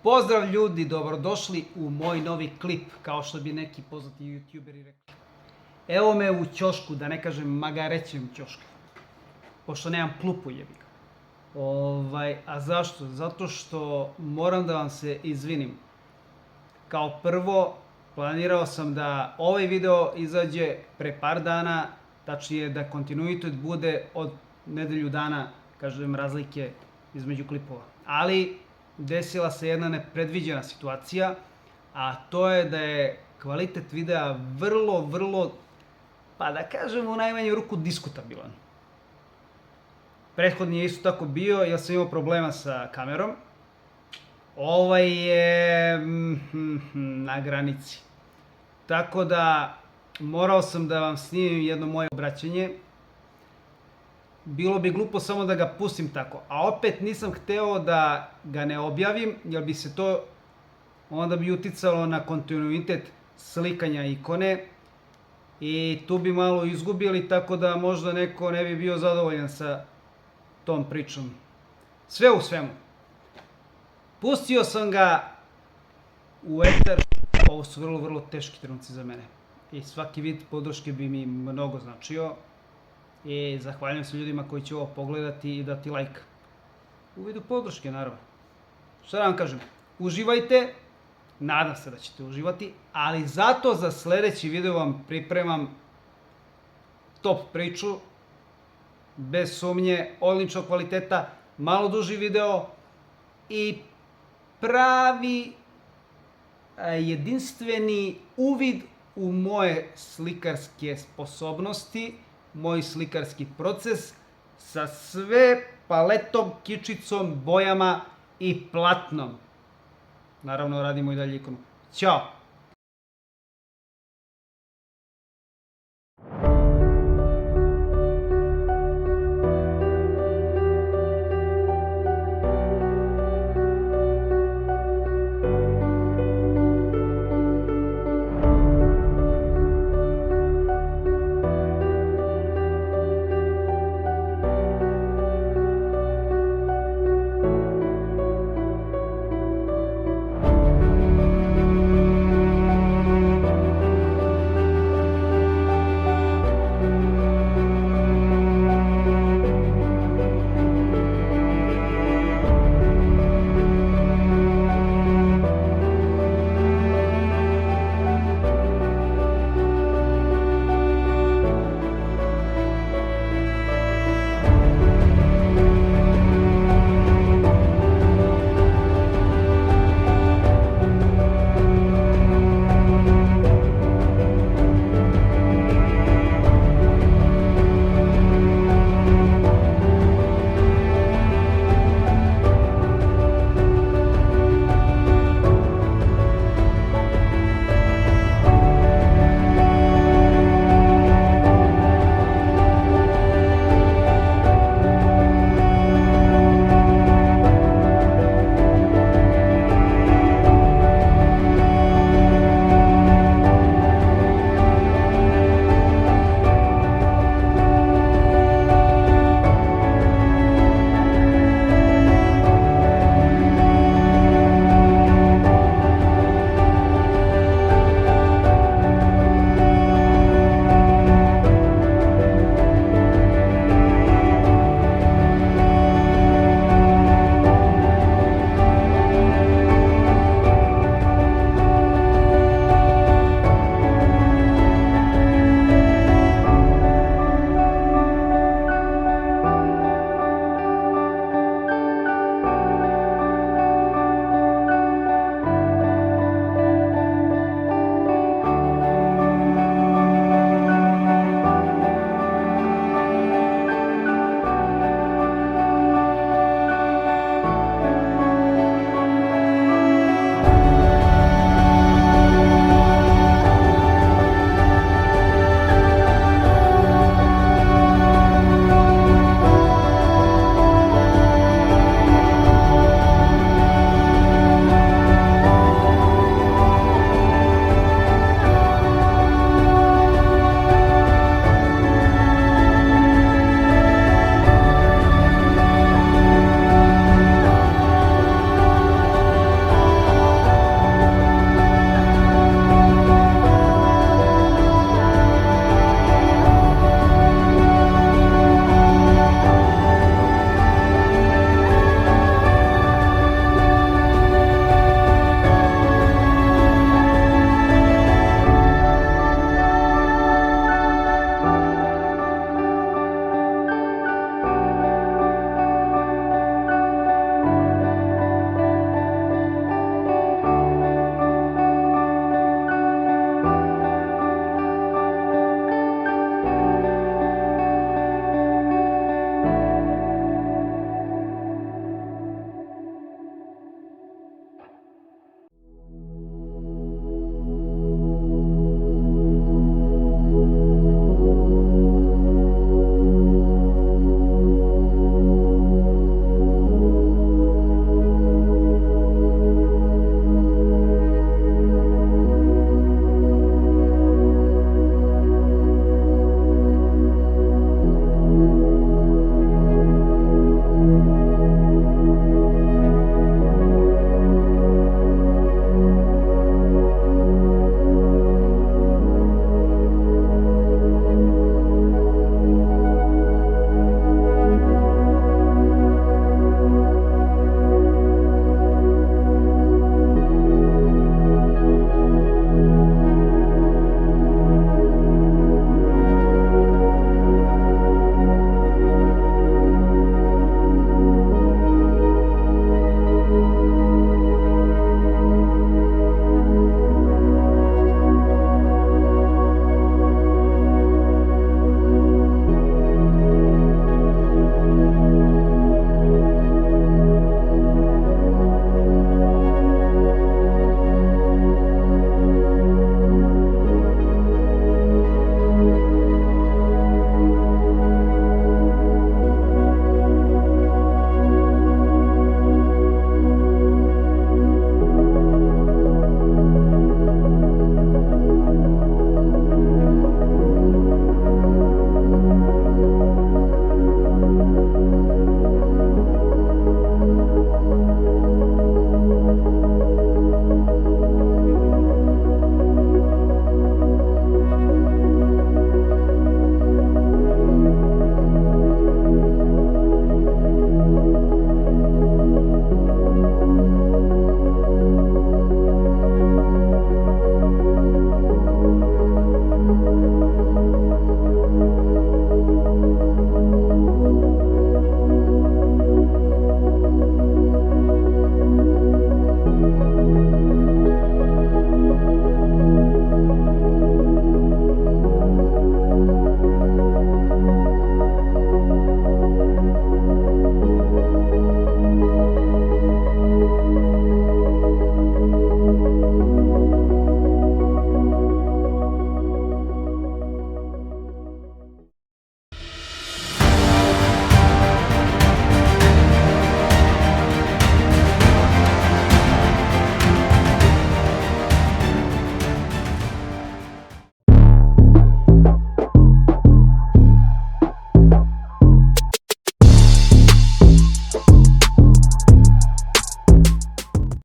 Pozdrav ljudi, dobrodošli u moj novi klip, kao što bi neki poznati youtuberi rekli. Evo me u ćošku, da ne kažem magarećem ćošku, pošto nemam klupu jebi ga. A zašto? Zato što moram da vam se izvinim. Kao prvo, planirao sam da ovaj video izađe pre par dana, tačnije da kontinuitet bude od nedelju dana, kažem, razlike između klipova. Ali desila se jedna nepredviđena situacija, a to je da je kvalitet videa vrlo, pa da kažem u najmanju ruku diskutabilan. Prethodni je isto tako bio jer sam imao problema sa kamerom. Ovaj je na granici. Tako da morao sam da vam snimim jedno moje obraćanje. Bilo bi glupo samo da ga pustim tako, a opet nisam hteo da ga ne objavim, jer bi se to onda bi uticalo na kontinuitet slikanja ikone i tu bi malo izgubili, tako da možda neko ne bi bio zadovoljan sa tom pričom. Sve u svemu, pustio sam ga u etar. Ovo su vrlo teški trenutci za mene i svaki vid podrške bi mi mnogo značio. I zahvaljujem se ljudima koji će ovo pogledati i dati like. U vidu podrške, naravno. Šta da vam kažem? Uživajte. Nadam se da ćete uživati. Ali zato za sledeći video vam pripremam top priču. Bez sumnje, odličnog kvaliteta, malo duži video i pravi jedinstveni uvid u moje slikarske sposobnosti, moj slikarski proces sa sve paletom, kičicom, bojama i platnom. Naravno radimo i dalje ikonu. Ćao!